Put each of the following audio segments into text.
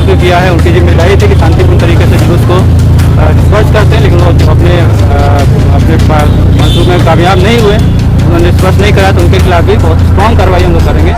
नेतृत्व किया है, उनकी जिम्मेदारी थी कि शांतिपूर्ण तरीके से जुलूस को डिस्पर्स करते हैं, लेकिन वो अपने मंसूबे में कामयाब नहीं हुए, उन्होंने डिस्पर्स नहीं करा, तो उनके खिलाफ भी बहुत स्ट्रॉन्ग कार्रवाई हम लोग करेंगे।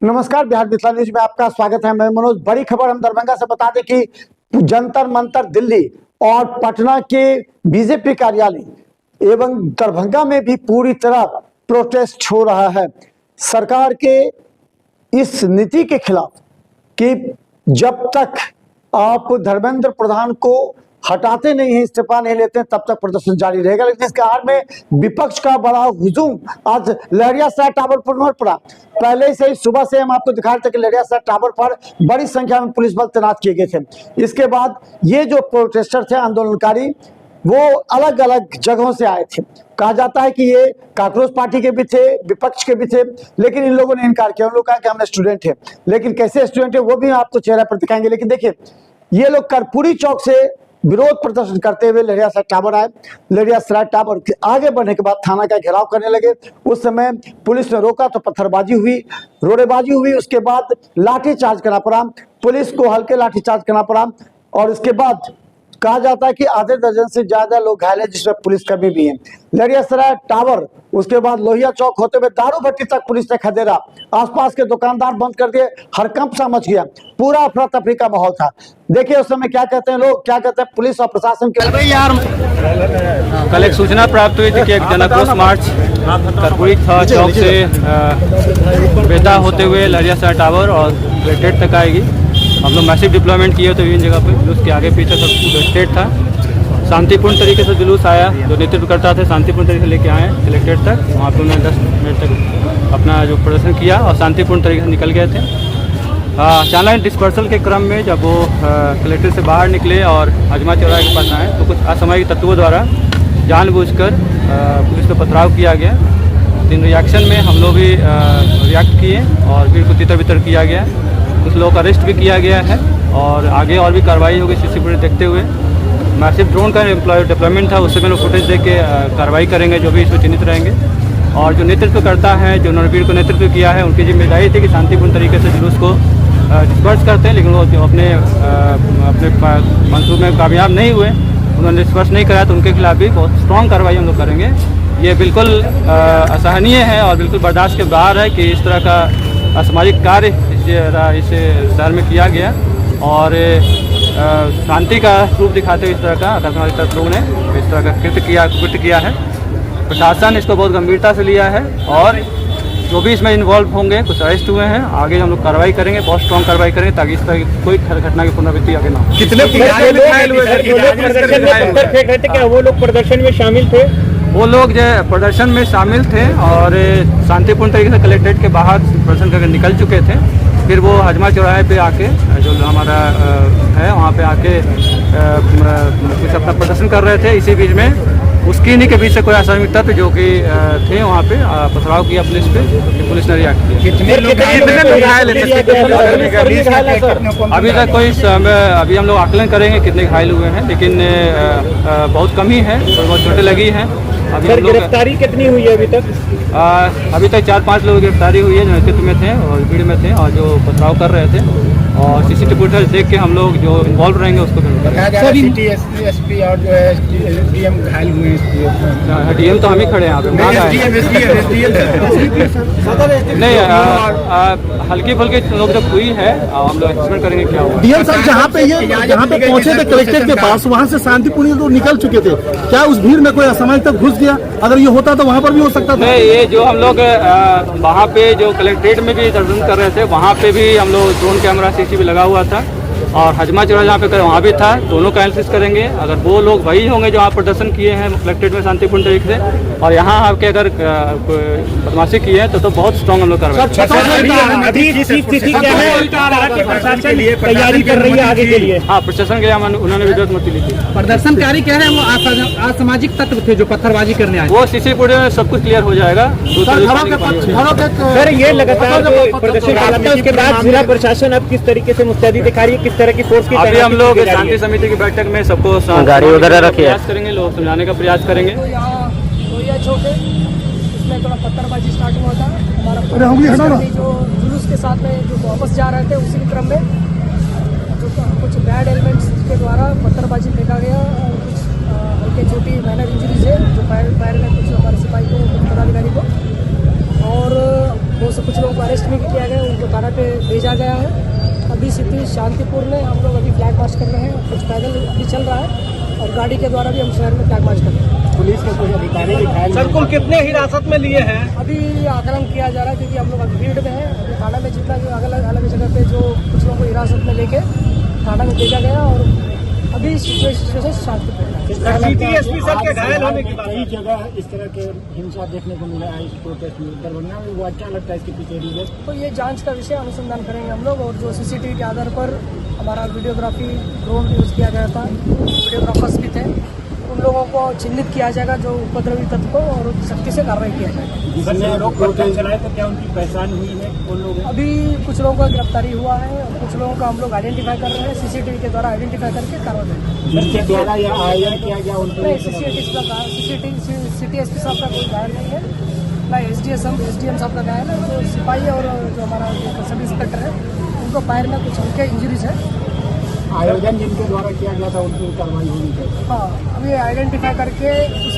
नमस्कार, बिहार मिथिला न्यूज में आपका स्वागत है। मैं मनोज। बड़ी खबर हम दरभंगा से बता दें कि जंतर मंतर दिल्ली और पटना के बीजेपी कार्यालय एवं दरभंगा में भी पूरी तरह प्रोटेस्ट हो रहा है सरकार के इस नीति के खिलाफ कि जब तक आप धर्मेंद्र प्रधान को हटाते नहीं है, इस्तीफा नहीं लेते हैं, तब तक प्रदर्शन जारी रहेगा। लेकिन इसके आड़ में विपक्ष का बड़ा हुजूम आज लहरियासराय टावर पर पड़ा। पहले से ही सुबह से हम आपको दिखा रहे थे कि लहरियासराय टावर पर बड़ी संख्या में पुलिस बल तैनात किए गए थे। इसके बाद ये जो प्रोटेस्टर थे, आंदोलनकारी, वो अलग अलग जगहों से आए थे। कहा जाता है कि ये कांग्रेस पार्टी के भी थे, विपक्ष के भी थे, लेकिन इन लोगों ने इनकार किया। उन लोग कहा कि हम स्टूडेंट हैं, लेकिन कैसे स्टूडेंट है वो भी आपको चेहरा पर दिखाएंगे। लेकिन देखिए, ये लोग कर्पूरी चौक से विरोध प्रदर्शन करते हुए लहरियासराय टावर आए। लहरियासराय टावर के आगे बढ़ने के बाद थाना का घेराव करने लगे। उस समय पुलिस ने रोका तो पत्थरबाजी हुई, रोड़ेबाजी हुई। उसके बाद लाठीचार्ज करना पड़ा, पुलिस को हल्के लाठीचार्ज करना पड़ा। और इसके बाद कहा जाता है कि आधे दर्जन से ज्यादा लोग घायल हैं, जिसमें पुलिसकर्मी भी हैं। लहरियासराय टावर, उसके बाद लोहिया चौक होते हुए दारू भट्टी तक पुलिस ने खदेड़ा। आसपास के दुकानदार बंद कर दिए, हड़कंप सा मच गया, पूरा अफरा तफरी का माहौल था। देखिए उस समय क्या कहते हैं लोग, क्या कहते हैं पुलिस और प्रशासन के। कल एक सूचना प्राप्त हुई थी कि एक जनाक्रोश मार्च कर्पूरी चौक से बेहता होते हुए लहरियासराय टावर और कलेक्ट्रेट तक आएगी। हम लोग मैसिव डिप्लॉयमेंट किए तो विभिन्न जगह पे, उसके आगे पीछे सब स्टेट था। शांतिपूर्ण तरीके से जुलूस आया, जो नेतृत्व करता थे शांतिपूर्ण तरीके से लेके आए कलेक्ट्रेट तक। वहाँ पे उन्होंने 10 मिनट तक अपना जो प्रदर्शन किया और शांतिपूर्ण तरीके से निकल गए थे। अचानक डिस्पर्सल के क्रम में जब वो कलेक्ट्रेट से बाहर निकले और हजमा चौराहे के पास आए, तो कुछ असामयिक तत्वों द्वारा जानबूझकर पुलिस पर पथराव किया गया। इन रिएक्शन में हम लोग भी रिएक्ट किए और फिर कुछ तितर बितर किया गया। कुछ लोगों का अरेस्ट भी किया गया है और आगे और भी कार्रवाई होगी सीसी फुटेज देखते हुए। मैसिव ड्रोन का डिप्लॉयमेंट था, उससे में लोग फुटेज देख के कार्रवाई करेंगे जो भी इसमें चिन्हित रहेंगे। और जो नेतृत्व करता है, जो रणवीर को नेतृत्व किया है, उनकी जिम्मेदारी थी कि शांतिपूर्ण तरीके से जुलूस को डिस्पर्स करते हैं, लेकिन वो अपने मंसूबे में कामयाब नहीं हुए, उन्होंने डिस्पर्स नहीं करा, तो उनके खिलाफ भी बहुत स्ट्रॉन्ग कार्रवाई हम लोग करेंगे। ये बिल्कुल असहनीय है और बिल्कुल बर्दाश्त के बाहर है कि इस तरह का असामाजिक कार्य इस शहर में किया गया और शांति का रूप दिखाते हुए इस तरह का असामाजिक लोगों ने इस तरह का कृत्य किया है। प्रशासन इसको बहुत गंभीरता से लिया है और जो भी इसमें इन्वॉल्व होंगे, कुछ अरेस्ट हुए हैं, आगे हम लोग कार्रवाई करेंगे, बहुत स्ट्रॉन्ग कार्रवाई करेंगे ताकि इस तरह की कोई घटना की पुनरावृत्ति आगे ना हो। कितने वो लोग प्रदर्शन में शामिल थे? वो लोग जो प्रदर्शन में शामिल थे और शांतिपूर्ण तरीके से कलेक्ट्रेट के बाहर प्रदर्शन करके निकल चुके थे। फिर वो हजमा चौराहे पे आके, जो हमारा है वहाँ पे आके कुछ अपना प्रदर्शन कर रहे थे। इसी बीच में उसकी इन्हीं के बीच से कोई असामयिक तत्व जो कि थे वहाँ पे पथराव किया पुलिस पे, तो पुलिस ने रिएक्ट किया। अभी तक कोई अभी हम लोग आकलन करेंगे कितने घायल हुए हैं, लेकिन बहुत कम ही है, बहुत चोटें लगी हैं। सर गिरफ्तारी कितनी हुई है अभी तक? अभी तक 4-5 लोग गिरफ्तारी हुई है जो नेतृत्व में थे और भीड़ में थे और जो पथराव कर रहे थे। और सीसीटीवी फुटेज देख के हम लोग जो इन्वॉल्व रहेंगे उसको एसपी और जो है डीएम घायल हुए हैं। डीएम तो हम ही खड़े हैं यहाँ पे, नहीं हल्की फुल्की लोग जब हुई है, हम लोग एक्सपेक्ट करेंगे क्या हुआ। डीएम साहब जहाँ पे पहुँचे थे कलेक्ट्रेट के पास, वहाँ से शांतिपूर्ण लोग निकल चुके थे, क्या उस भीड़ में कोई असामयिक तक घुस गया? अगर ये होता तो वहाँ पर भी हो सकता था। नहीं, ये जो हम लोग वहाँ पे जो कलेक्ट्रेट में भी प्रदर्शन कर रहे थे, वहाँ पे भी हम लोग ड्रोन कैमरा सीसीटीवी लगा हुआ था और हजमा चौराहा जहाँ पे करे वहाँ भी था। दोनों का एनालिसिस करेंगे। अगर वो लोग वही होंगे जो आप प्रदर्शन किए हैं कलेक्ट्रेट में शांतिपूर्ण तरीके से, और यहाँ आपके अगर बदमाशी की है तो बहुत स्ट्रॉन्ग हम लोग करवाएंगे। तैयारी कर रही है आगे के लिए? हाँ, प्रशासन के लिए उन्होंने भी अनुमति ली थी। प्रदर्शनकारी कह रहे हैं वो असामाजिक तत्व थे जो पत्थरबाजी करने आए, वो सीसी फुटेज में सब कुछ क्लियर हो जाएगा। सर ये लगातार प्रदर्शन के बाद जिला प्रशासन अब किस तरीके से मुस्तैदी दिखा रही है, किस तरह की फोर्स की अभी हम तैनाती लोग की जा रही शांति है? समिति की बैठक में सबको गाड़ी वगैरह रखी है। प्रयास करेंगे, लोग समझाने का प्रयास करेंगे। तो यहाँ लोहिया चौक है, उसमें थोड़ा पत्थरबाजी स्टार्ट हुआ था। हमारा अरे हम भी हटा ना। जो जुलूस के साथ में जो वापस जा रहे थे उसी के क्रम में जो कुछ बैड एलिमेंट्स के द्वारा पत्थरबाजी फेंका गया और कुछ हल्के छोटी माइनर इंजरीज है जो पैर में कुछ हमारे सिपाही को, कुछ पदाधिकारी को, और वो से कुछ लोगों को अरेस्ट भी किया गया, उनको थाना पे भेजा गया है। अभी स्थिति शांतिपूर्ण है। हम लोग अभी फ्लैग मार्च कर रहे हैं, कुछ पैदल अभी चल रहा है और गाड़ी के द्वारा भी हम शहर में फ्लैग मार्च कर रहे हैं। पुलिस के कुछ अधिकारी भी घायल सर कुल कितने हिरासत में लिए हैं? अभी आकलन किया जा रहा है क्योंकि हम लोग अभी भीड़ में हैं। अभी थाना में जितना जो अलग अलग जगह पे जो कुछ लोगों को हिरासत में लेके थाना में भेजा गया और अभी सिचुएशन शांतिपूर्ण है। सीटीएसपी सर के घायल होने की बात कई जगह इस तरह के हिंसा देखने को मिला है इस प्रोटेस्ट में। दरभंगा में वो अच्छा लगता है इसके पीछे रीजन। तो ये जांच का विषय अनुसंधान करेंगे हम लोग और जो सीसीटीवी के आधार पर हमारा वीडियोग्राफी ड्रोन यूज़ किया गया था, वीडियोग्राफर्स भी थे, उन लोगों को चिन्हित किया जाएगा जो उपद्रवी तत्व को और सख्ती से कार्रवाई किया जाएगा। जिसने लोग प्रोटेस्ट चलाए तो क्या उनकी पहचान हुई है? कौन लोग हैं? अभी कुछ लोगों का गिरफ्तारी हुआ है और कुछ लोगों का हम लोग आइडेंटिफाई कर रहे हैं, सीसीटीवी के द्वारा आइडेंटिफाई करके कार्रवाई करेंगे। जिनके द्वारा यह आयोजन किया गया उन पर नहीं, सीटीएसपी साहब का कोई घायल नहीं है, ना एसडीएम साहब का घायल है। जो सिपाही और जो हमारा सब इंस्पेक्टर है उनको पैर में कुछ हल्के इंजरीज है। आयोजन जिनके द्वारा किया गया था उनकी कार्रवाई होनी चाहिए। हाँ, अभी आइडेंटिफाई करके